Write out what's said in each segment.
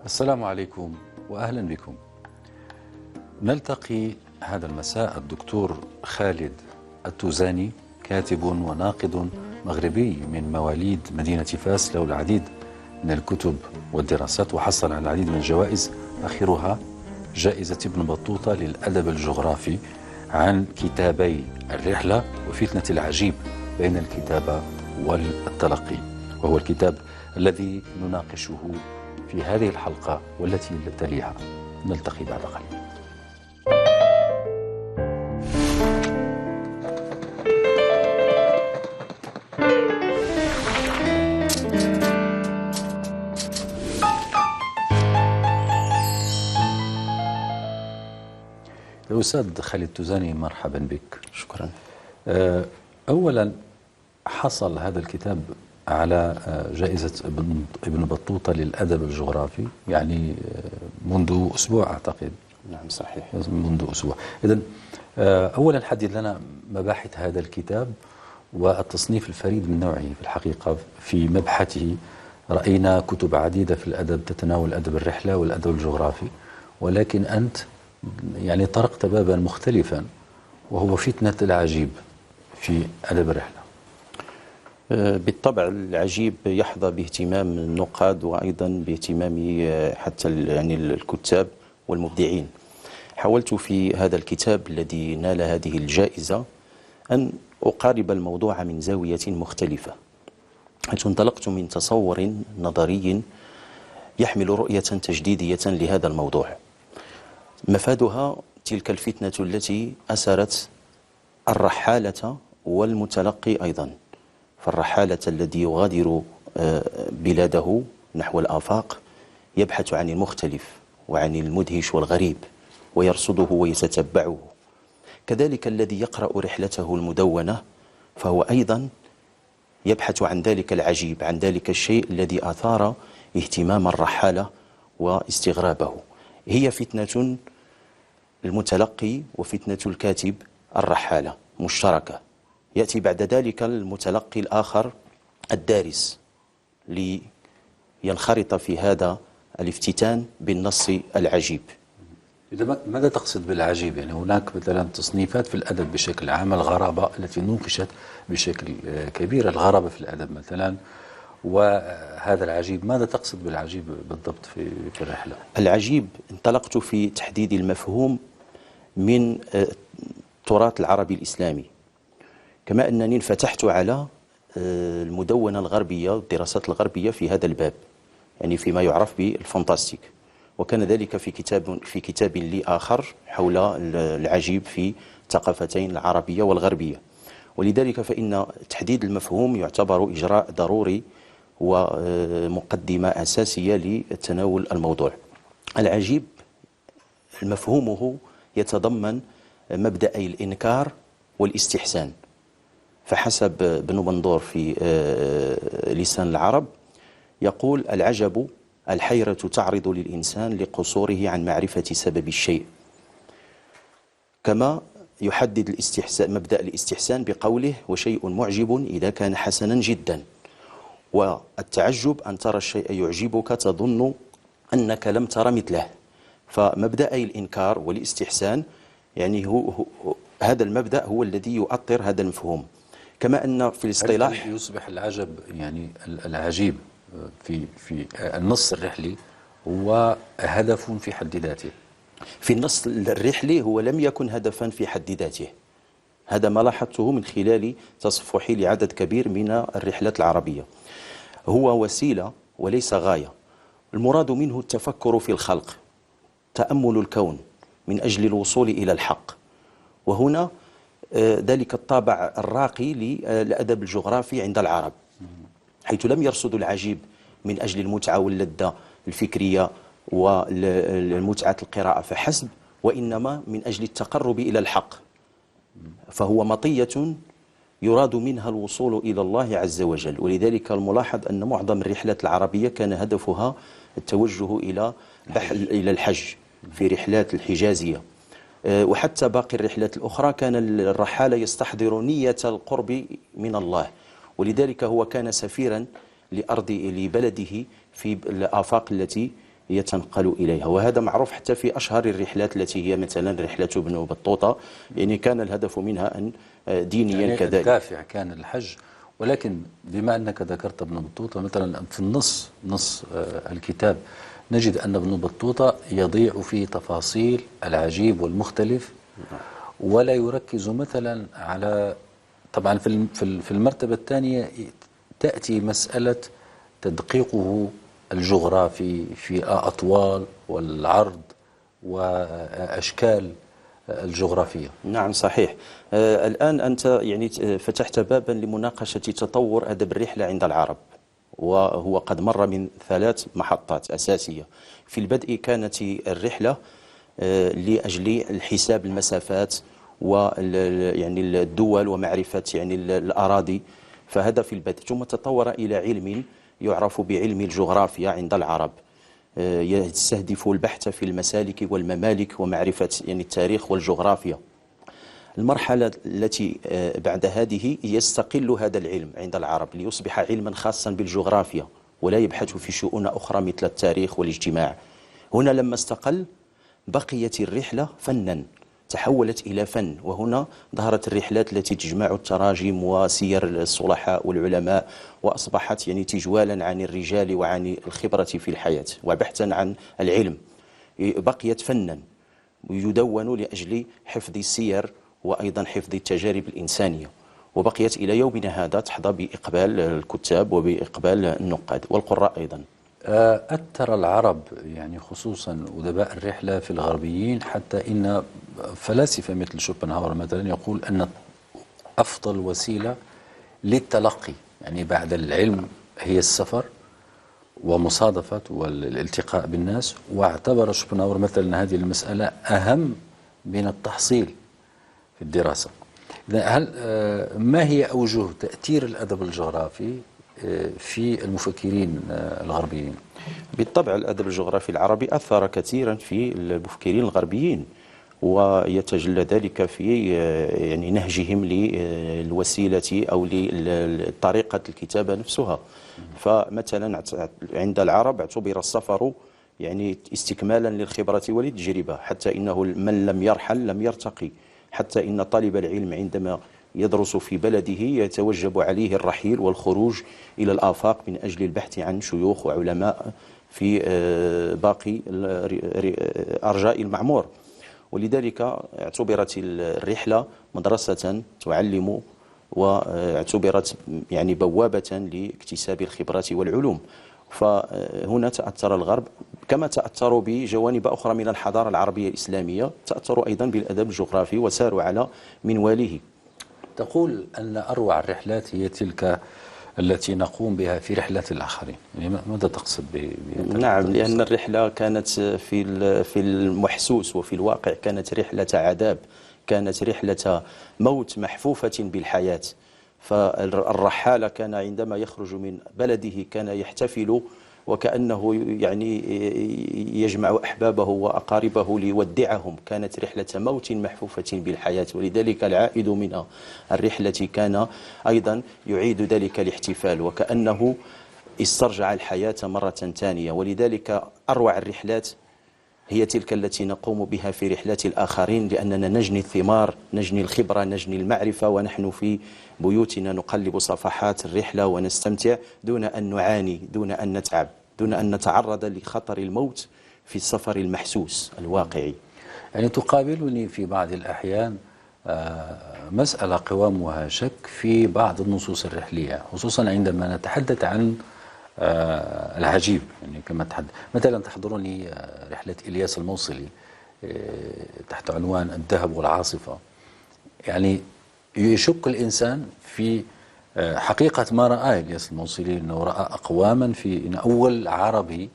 السلام عليكم وأهلا بكم. نلتقي هذا المساء الدكتور خالد التوزاني، كاتب وناقد مغربي من مواليد مدينة فاس، له العديد من الكتب والدراسات، وحصل على العديد من الجوائز، آخرها جائزة ابن بطوطة للأدب الجغرافي عن كتابي الرحلة وفتنة العجيب بين الكتابة والتلقي، وهو الكتاب الذي نناقشه في هذه الحلقة والتي تليها. نلتقي بعد قليل. الأستاذ خالد التوزاني، مرحبا بك. شكرا. أولا، حصل هذا الكتاب على جائزة ابن بطوطة للأدب الجغرافي، يعني منذ أسبوع أعتقد. نعم صحيح، منذ أسبوع. إذن أولا حدد لنا مباحث هذا الكتاب والتصنيف الفريد من نوعه في الحقيقة. في مبحثه رأينا كتب عديدة في الأدب تتناول أدب الرحلة والأدب الجغرافي، ولكن أنت يعني طرقت بابا مختلفا، وهو فتنة العجيب في أدب الرحلة. بالطبع العجيب يحظى باهتمام النقاد وأيضا باهتمام حتى يعني الكتاب والمبدعين. حاولت في هذا الكتاب الذي نال هذه الجائزة أن أقارب الموضوع من زاوية مختلفة، حيث انطلقت من تصور نظري يحمل رؤية تجديدية لهذا الموضوع. مفادها تلك الفتنة التي أسرت الرحالة والمتلقي أيضا، فالرحالة الذي يغادر بلاده نحو الآفاق يبحث عن المختلف وعن المدهش والغريب ويرصده ويتتبعه، كذلك الذي يقرأ رحلته المدونة فهو أيضا يبحث عن ذلك العجيب، عن ذلك الشيء الذي أثار اهتمام الرحالة واستغرابه. هي فتنة المتلقي وفتنة الكاتب الرحالة مشتركة. يأتي بعد ذلك المتلقي الآخر الدارس لينخرط في هذا الافتتان بالنص العجيب. إذا ماذا تقصد بالعجيب؟ يعني هناك مثلا تصنيفات في الأدب بشكل عام، الغرابة التي نوقشت بشكل كبير، الغرابة في الأدب مثلا، وهذا العجيب. ماذا تقصد بالعجيب بالضبط في الرحلة؟ العجيب انطلقت في تحديد المفهوم من التراث العربي الإسلامي، كما أنني انفتحت على المدونة الغربية والدراسات الغربية في هذا الباب، يعني فيما يعرف بالفانتاستيك، وكان ذلك في كتاب لي آخر حول العجيب في الثقافتين العربية والغربية. ولذلك فإن تحديد المفهوم يعتبر إجراء ضروري ومقدمة أساسية لتناول الموضوع. العجيب مفهومه يتضمن مبدأي الإنكار والاستحسان، فحسب ابن منظور في لسان العرب يقول: العجب الحيرة تعرض للإنسان لقصوره عن معرفة سبب الشيء. كما يحدد الاستحسان مبدأ الاستحسان بقوله: وشيء معجب إذا كان حسنا جدا. والتعجب أن ترى الشيء يعجبك تظن أنك لم تر مثله. فمبدأي الإنكار والاستحسان يعني هو هذا المبدأ هو الذي يؤطر هذا المفهوم. كما أن في الاصطلاح يصبح العجب، يعني العجيب في النص الرحلي هو هدف في حد ذاته. في النص الرحلي هو لم يكن هدفا في حد ذاته، هذا ما لاحظته من خلال تصفحي لعدد كبير من الرحلات العربية. هو وسيلة وليس غاية. المراد منه التفكر في الخلق، تأمل الكون من أجل الوصول إلى الحق. وهنا ذلك الطابع الراقي للأدب الجغرافي عند العرب، حيث لم يرصدوا العجيب من أجل المتعة واللذة الفكرية والمتعة القراءة فحسب، وإنما من أجل التقرب إلى الحق. فهو مطية يراد منها الوصول إلى الله عز وجل. ولذلك الملاحظ أن معظم الرحلات العربية كان هدفها التوجه إلى الحج في رحلات الحجازية، وحتى باقي الرحلات الأخرى كان الرحالة يستحضر نية القرب من الله، ولذلك هو كان سفيرا لبلده في الآفاق التي يتنقل إليها. وهذا معروف حتى في أشهر الرحلات التي هي مثلا رحلة ابن بطوطة، يعني كان الهدف منها أن دينيا يعني كذلك. الدافع كان الحج. ولكن بما أنك ذكرت ابن بطوطة، مثلا في نص الكتاب نجد أن ابن بطوطة يضيع في تفاصيل العجيب والمختلف، ولا يركز مثلا على، طبعا في المرتبة الثانية تأتي مسألة تدقيقه الجغرافي في الأطوال والعرض وأشكال الجغرافية. نعم صحيح. الآن أنت يعني فتحت بابا لمناقشة تطور أدب الرحلة عند العرب، وهو قد مر من 3 محطات أساسية. في البدء كانت الرحلة لأجل الحساب المسافات يعني الدول ومعرفة يعني الأراضي، فهذا في البدء. ثم تطور إلى علم يعرف بعلم الجغرافيا عند العرب، يستهدف البحث في المسالك والممالك ومعرفة يعني التاريخ والجغرافيا. المرحلة التي بعد هذه يستقل هذا العلم عند العرب ليصبح علما خاصا بالجغرافيا، ولا يبحث في شؤون أخرى مثل التاريخ والاجتماع. هنا لما استقل بقيت الرحلة فنا، تحولت إلى فن. وهنا ظهرت الرحلات التي تجمع التراجم وسير الصلحاء والعلماء، وأصبحت يعني تجوالا عن الرجال وعن الخبرة في الحياة وبحثا عن العلم. بقيت فنا يدون لأجل حفظ السير وأيضا حفظ التجارب الإنسانية، وبقيت إلى يومنا هذا تحظى بإقبال الكتاب وبإقبال النقاد والقراء أيضا. أثر العرب يعني خصوصا أدباء الرحلة في الغربيين، حتى إن فلاسفة مثل شوبنهاور مثلا يقول أن أفضل وسيلة للتلقي يعني بعد العلم هي السفر ومصادفة والالتقاء بالناس، واعتبر شوبنهاور مثلا هذه المسألة أهم من التحصيل في الدراسة. هل ما هي أوجه تأثير الأدب الجغرافي في المفكرين الغربيين؟ بالطبع الأدب الجغرافي العربي أثر كثيرا في المفكرين الغربيين، ويتجلى ذلك في يعني نهجهم للوسيلة أو لطريقة الكتابة نفسها. فمثلا عند العرب اعتبر السفر يعني استكمالا للخبرة والتجربة، حتى إنه من لم يرحل لم يرتقي، حتى إن طالب العلم عندما يدرس في بلده يتوجب عليه الرحيل والخروج إلى الآفاق من أجل البحث عن شيوخ وعلماء في باقي أرجاء المعمور. ولذلك اعتبرت الرحلة مدرسة تعلم، واعتبرت يعني بوابة لاكتساب الخبرات والعلوم. فهنا تأثر الغرب، كما تأثروا بجوانب أخرى من الحضارة العربية الإسلامية، تأثروا أيضا بالأدب الجغرافي وساروا على منواله. تقول أن أروع الرحلات هي تلك التي نقوم بها في رحلة الآخرين، يعني ماذا تقصد نعم، لأن الرحلة كانت في المحسوس وفي الواقع كانت رحلة عذاب، كانت رحلة موت محفوفة بالحياة. فالرحالة كان عندما يخرج من بلده كان يحتفل وكأنه يعني يجمع أحبابه وأقاربه ليودعهم. كانت رحلة موت محفوفة بالحياة، ولذلك العائد من الرحلة كان أيضا يعيد ذلك الاحتفال وكأنه استرجع الحياة مرة ثانية. ولذلك أروع الرحلات هي تلك التي نقوم بها في رحلات الآخرين، لأننا نجني الثمار، نجني الخبرة، نجني المعرفة، ونحن في بيوتنا نقلب صفحات الرحلة ونستمتع دون أن نعاني، دون أن نتعب، دون أن نتعرض لخطر الموت في السفر المحسوس الواقعي. يعني تقابلني في بعض الأحيان مسألة قوامها شك في بعض النصوص الرحلية، خصوصا عندما نتحدث عن العجيب. يعني كما مثلا تحضرني رحلة إلياس الموصلي تحت عنوان الذهب والعاصفة. يعني يشك الإنسان في حقيقة ما رأى إلياس الموصلي، أنه رأى أقواما إن أول عربي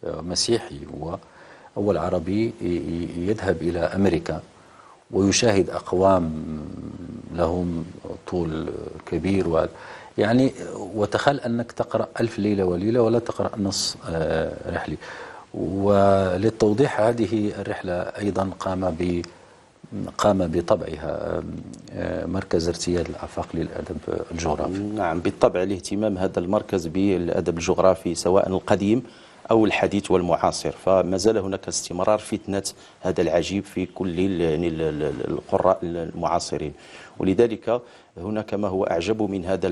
مسيحي وأول عربي يذهب إلى أمريكا ويشاهد أقوام لهم طول كبير يعني وتخيل أنك تقرأ 1000 ليلة وليلة ولا تقرأ نص رحلي. وللتوضيح هذه الرحلة أيضا قام بطبعها مركز ارتياد الآفاق للأدب الجغرافي. نعم بالطبع، الاهتمام هذا المركز بالأدب الجغرافي سواء القديم أو الحديث والمعاصر. فما زال هناك استمرار فتنة هذا العجيب في كل يعني القراء المعاصرين. ولذلك هناك ما هو أعجب من هذا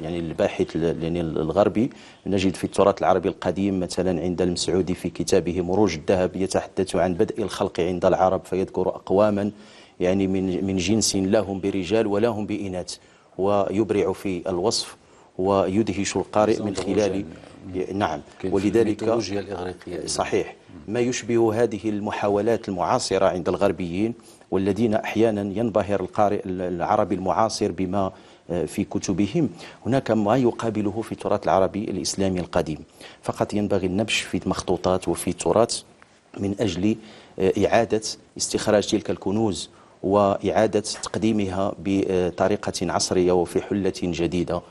يعني الباحث يعني الغربي. نجد في التراث العربي القديم مثلا عند المسعودي في كتابه مروج الذهب يتحدث عن بدء الخلق عند العرب، فيذكر أقواما يعني من جنس لا هم برجال ولا هم بإناث، ويبرع في الوصف ويدهش القارئ من خلال نعم. ولذلك الإغريقية صحيح ما يشبه هذه المحاولات المعاصرة عند الغربيين، والذين أحيانا ينبهر القارئ العربي المعاصر بما في كتبهم. هناك ما يقابله في التراث العربي الإسلامي القديم، فقط ينبغي النبش في المخطوطات وفي التراث من أجل إعادة استخراج تلك الكنوز وإعادة تقديمها بطريقة عصرية وفي حلة جديدة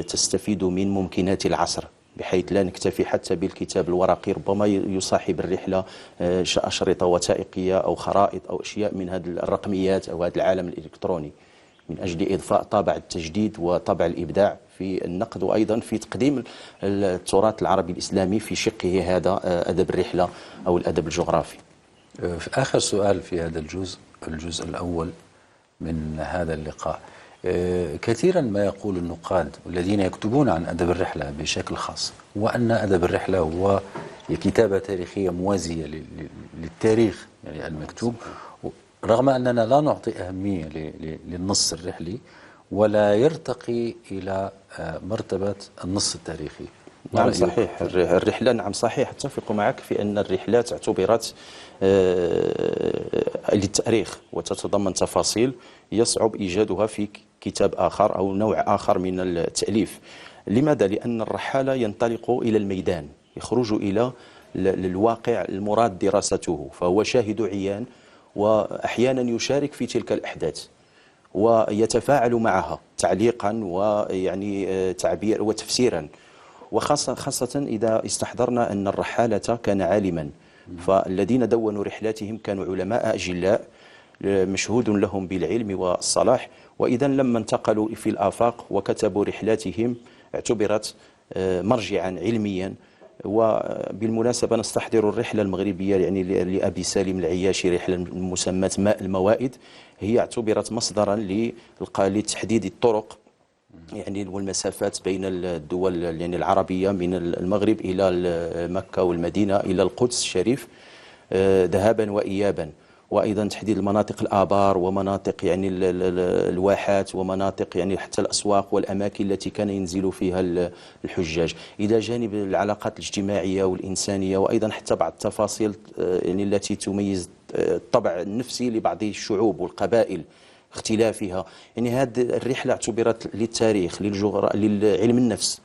تستفيد من ممكنات العصر، بحيث لا نكتفي حتى بالكتاب الورقي، ربما يصاحب الرحلة أشرطة وثائقية أو خرائط أو أشياء من هذه الرقميات أو هذا العالم الإلكتروني، من أجل إضفاء طابع التجديد وطابع الإبداع في النقد، وأيضا في تقديم التراث العربي الإسلامي في شقه هذا أدب الرحلة أو الأدب الجغرافي. في آخر سؤال في هذا الجزء الأول من هذا اللقاء، كثيرا ما يقول النقاد والذين يكتبون عن أدب الرحلة بشكل خاص وأن أدب الرحلة هو كتابة تاريخية موازية للتاريخ يعني المكتوب، رغم أننا لا نعطي أهمية للنص الرحلي ولا يرتقي إلى مرتبة النص التاريخي. نعم صحيح. الرحلة نعم صحيح، أتفق معك في أن الرحلات اعتبرت للتاريخ وتتضمن تفاصيل يصعب إيجادها في كتاب آخر أو نوع آخر من التأليف. لماذا؟ لأن الرحالة ينطلق إلى الميدان، يخرج إلى الواقع المراد دراسته، فهو شاهد عيان وأحيانا يشارك في تلك الأحداث ويتفاعل معها تعليقا ويعني تعبير وتفسيرا، وخاصة إذا استحضرنا أن الرحالة كان عالما، فالذين دونوا رحلاتهم كانوا علماء أجلاء مشهود لهم بالعلم والصلاح، وإذا لما انتقلوا في الآفاق وكتبوا رحلاتهم اعتبرت مرجعا علميا. وبالمناسبة نستحضر الرحلة المغربية يعني لأبي سالم العياشي، رحلة مسماة ماء الموائد، هي اعتبرت مصدرا لتحديد الطرق يعني والمسافات بين الدول يعني العربية، من المغرب إلى مكة والمدينة إلى القدس الشريف ذهابا وإيابا، وأيضا تحديد المناطق الآبار ومناطق يعني الواحات ومناطق يعني حتى الأسواق والأماكن التي كان ينزل فيها الحجاج، إلى جانب العلاقات الاجتماعية والإنسانية، وأيضا حتى بعض التفاصيل يعني التي تميز الطبع النفسي لبعض الشعوب والقبائل اختلافها. يعني هذه الرحلة اعتبرت للتاريخ للعلم النفس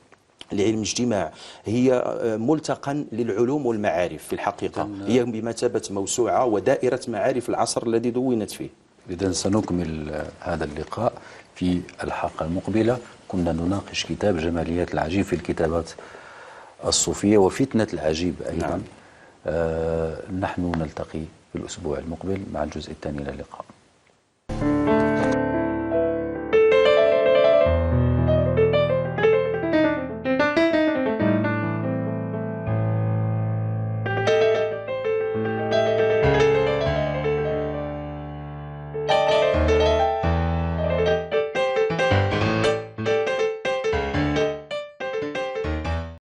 لعلم الاجتماع، هي ملتقى للعلوم والمعارف في الحقيقة، هي بمثابة موسوعة ودائرة معارف العصر الذي دونت فيه. إذن سنكمل هذا اللقاء في الحلقة المقبلة. كنا نناقش كتاب جماليات العجيب في الكتابات الصوفية وفتنة العجيب أيضا. نعم. نحن نلتقي في الأسبوع المقبل مع الجزء الثاني للقاء.